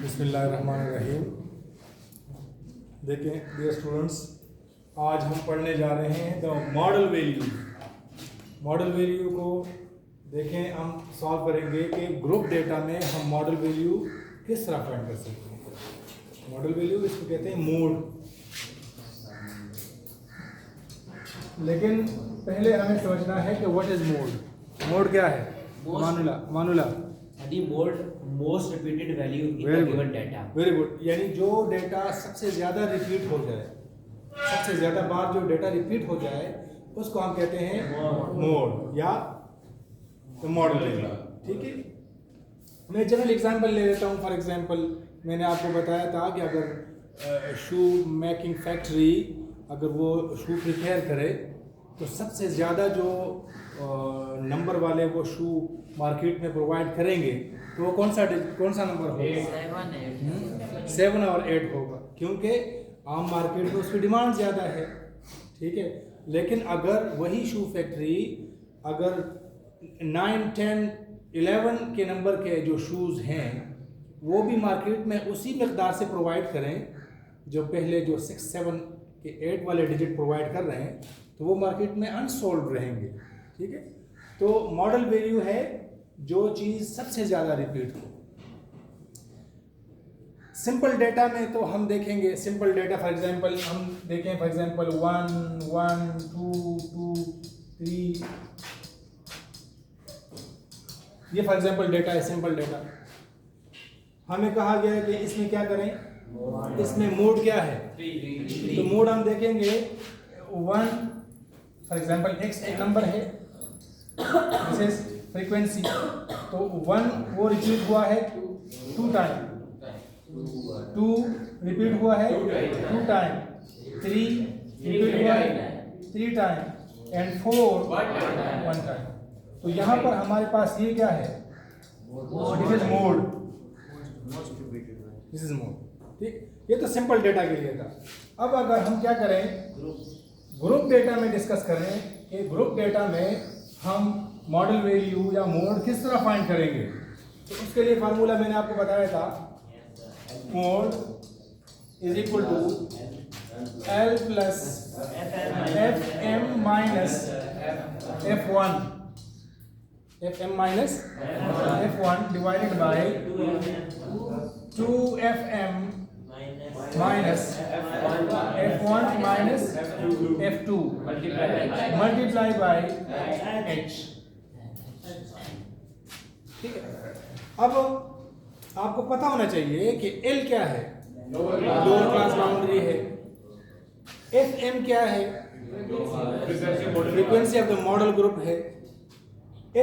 बिस्मिल्लाहिर्रहमानिर्रहीम। देखें dear students, आज हम पढ़ने जा रहे हैं the model value. Model value को देखें, हम सॉल्व करेंगे कि ग्रुप डेटा में हम मॉडल वैल्यू किस तरह फाइंड कर सकते हैं। मॉडल वैल्यू इसको कहते हैं मोड। लेकिन पहले हमें समझना है कि व्हाट इज मोड। मोड क्या है? मानुला mode most repeated value in the given data. Very good. यानी जो डेटा सबसे ज़्यादा रिपीट हो जाए, सबसे ज़्यादा बार जो डेटा रिपीट हो जाए उसको हम कहते हैं मोड या मॉडल वैल्यू। ठीक है, मैं जनरल एग्जांपल ले लेता हूँ। फॉर एग्जांपल मैंने आपको बताया था कि अगर शू मेकिंग फैक्ट्री अगर वो शू प्रिपेयर करे तो सबसे ज़्यादा जो नंबर वाले वो शू मार्केट में प्रोवाइड करेंगे तो वो कौन सा नंबर होगा? 7 और 8 होगा, क्योंकि आम मार्केट में उसकी डिमांड ज़्यादा है। ठीक है, लेकिन अगर वही शू फैक्ट्री अगर 9, 10, 11 के नंबर के जो शूज़ हैं वो भी मार्केट में उसी मकदार से प्रोवाइड करें जो पहले जो 6, 7 के 8 वाले डिजिट प्रोवाइड कर रहे हैं, तो वो मार्केट में अनसोल्ड रहेंगे। ठीक है, तो मॉडल वैल्यू है जो चीज़ सबसे ज़्यादा रिपीट हो। सिंपल डेटा में तो हम देखेंगे, सिंपल डेटा फॉर एग्जांपल हम देखें, फॉर एग्जांपल 1, 1, 2, 2, 3, ये फॉर एग्जांपल डेटा है, सिंपल डेटा। हमें कहा गया है कि इसमें क्या करें, इसमें मोड क्या है? तो मोड हम देखेंगे 1 फॉर एग्जांपल x एक नंबर है, दिस इज फ्रीक्वेंसी। तो 1 वो रिपीट हुआ है 2 टाइम, 2 रिपीट हुआ है 2 टाइम, 3 रिपीट हुआ है 3 टाइम एंड 4 1 टाइम। तो यहाँ पर हमारे पास ये क्या है? This is mode, this is mode. ठीक, ये तो सिंपल डेटा के लिए था। अब अगर हम क्या करें, ग्रुप डेटा में डिस्कस करें कि ग्रुप डेटा में हम मॉडल वैल्यू या मोड किस तरह फाइंड करेंगे, तो उसके लिए फार्मूला मैंने आपको बताया था। Mode is equal to L plus FM minus F1, FM minus F1 divided by 2FM minus F1 minus F2 multiply by H। ठीक है, अब आपको पता होना चाहिए कि L क्या है, लोअर क्लास बाउंड्री है। FM क्या है, frequency of the model group है।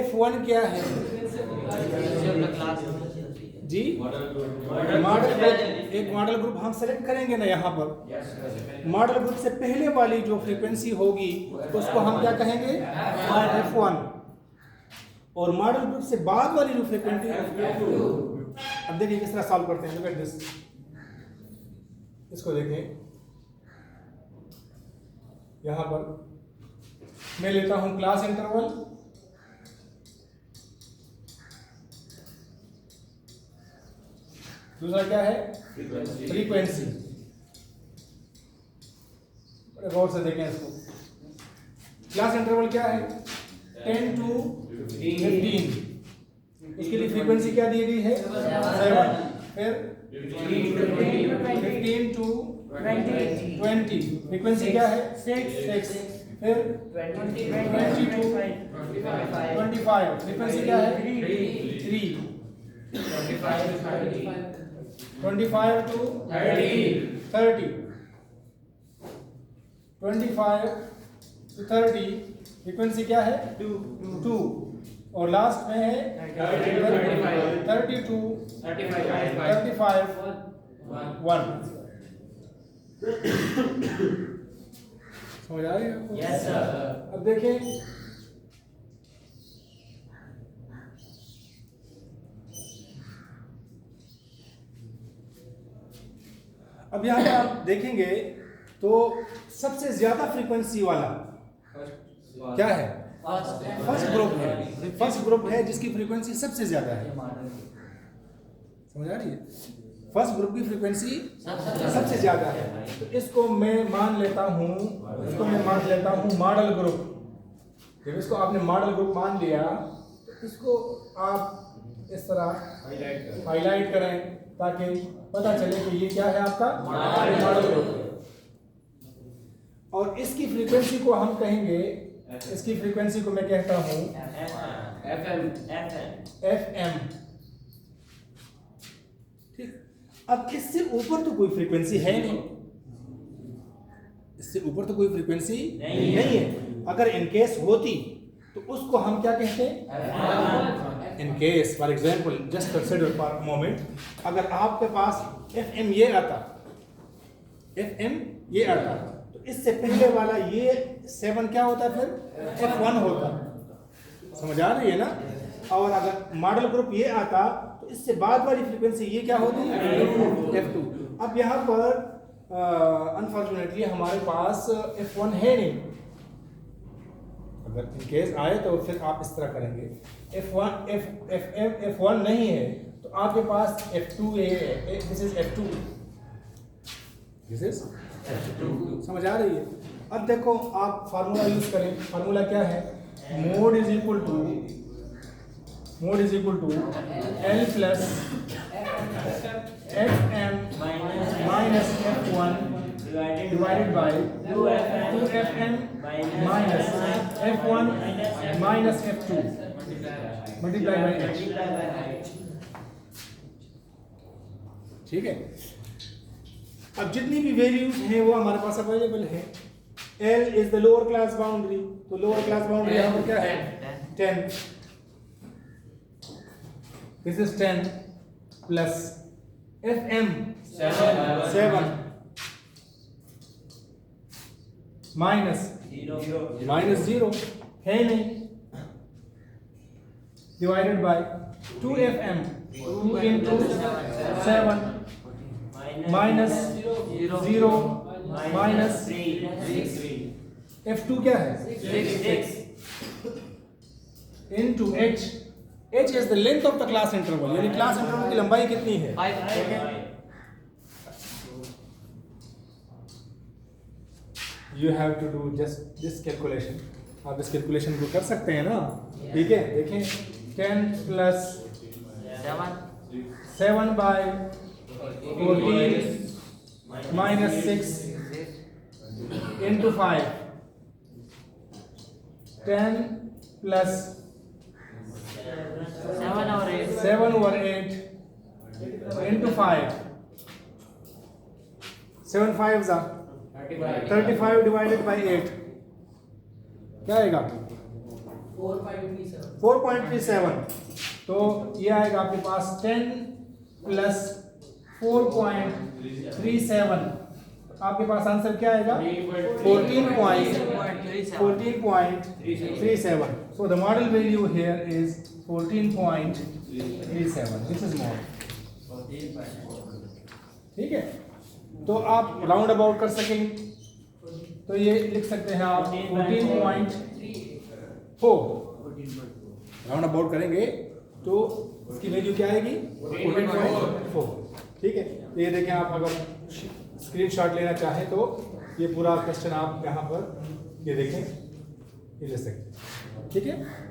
F1 क्या है जी? मॉडल ग्रुप, एक मॉडल ग्रुप हम सेलेक्ट करेंगे ना यहाँ पर। मॉडल ग्रुप से पहले वाली जो फ्रीक्वेंसी होगी उसको हम क्या कहेंगे? F1। और मॉडल ग्रुप से बाद वाली जो फ्रीक्वेंसी, अब देखिए किस तरह सॉल्व करते हैं। लुक एट दिस, इसको देखें। यहाँ पर मैं लेता हूँ क्लास इंटरवल, दूसरा क्या है? फ्रीक्वेंसी। गौर से देखें इसको। क्लास इंटरवल क्या है? 10 to 15। उसके लिए फ्रीक्वेंसी क्या दी गई है? 7। फिर 15 to 20, फ्रीक्वेंसी क्या है? 6। फिर 20 to 25, फ्रीक्वेंसी क्या है? 3। 25 to 30, 25 to 30, फ्रीक्वेंसी क्या है? 2। और लास्ट में है 30 to 35, 1। समझ आ रही है आपको? Yes sir. अब देखें, अब यहाँ पे आप देखेंगे तो सबसे ज्यादा फ्रीक्वेंसी वाला क्या है? फर्स्ट ग्रुप है। फर्स्ट ग्रुप है जिसकी फ्रीक्वेंसी सबसे ज्यादा है। समझ आ रही है? फर्स्ट ग्रुप की फ्रीक्वेंसी सबसे ज्यादा है, तो इसको मैं मान लेता हूँ मॉडल ग्रुप। जब इसको आपने मॉडल ग्रुप मान लिया तो इसको आप इस तरह हाईलाइट करें ताकि पता चले कि ये क्या है आपका मॉडल ग्रुप। और इसकी फ्रीक्वेंसी को हम कहेंगे, इसकी फ्रीक्वेंसी को मैं कहता हूँ FM। ठीक, अब इससे ऊपर तो कोई फ्रीक्वेंसी है नहीं, इससे ऊपर तो कोई फ्रीक्वेंसी नहीं है। अगर इनकेस होती तो उसको हम क्या कहते हैं, in case. For example just consider for a moment, अगर आपके पास FM ये आता, FM ये आता, तो इससे पहले वाला ये 7 क्या होता फिर F1 होता। समझ आ रही है ना? और अगर मॉडल ग्रुप ये आता तो इससे बाद वाली फ्रीक्वेंसी ये क्या होती है F2। अब यहाँ पर अनफॉर्चुनेटली हमारे पास F1 है नहीं। अगर इन केस आए तो फिर आप इस तरह करेंगे, F1 नहीं है तो आपके पास F2 है, this is F2, this is F2। समझ आ रही है? अब देखो आप फार्मूला यूज करें। फार्मूला क्या है? Mode is equal to L plus FM minus F1 divided by 2FM minus F1 minus F2 multiply by H। ठीक है? अब जितनी भी वैल्यूज हैं वो हमारे पास अवेलेबल है। L is the lower class boundary, तो लोअर क्लास बाउंड्री यहाँ पर क्या है 10। This is 10 plus FM 7 minus 0 है नहीं, divided by 2FM 2 into 7 minus 0 minus F2 क्या है 6 into H। H is the length of the class interval, यानी क्लास इंटरवल की लंबाई कितनी है? You have to do just this calculation। आप इस कैलकुलेशन को कर सकते हैं ना? ठीक है, देखें 10 plus 7 by 14 minus 6 into 5, 10 plus 7 over 8 into 5, 7 5s are 35 divided by 8 क्या आएगा 4.37। तो ये आएगा आपके पास 10 प्लस 4.37, आपके पास आंसर क्या आएगा 14.37। So the model value here is 14.37। This is model। ठीक है, तो आप राउंड अबाउट कर सकेंगे तो ये लिख सकते हैं आप 14.4। राउंड अबाउट करेंगे तो इसकी वैल्यू क्या आएगी 14.4। ठीक है, तो ये देखें, आप अगर स्क्रीनशॉट लेना चाहें तो ये पूरा क्वेश्चन आप यहाँ पर ये देखें, ये ले सकते हैं। ठीक है।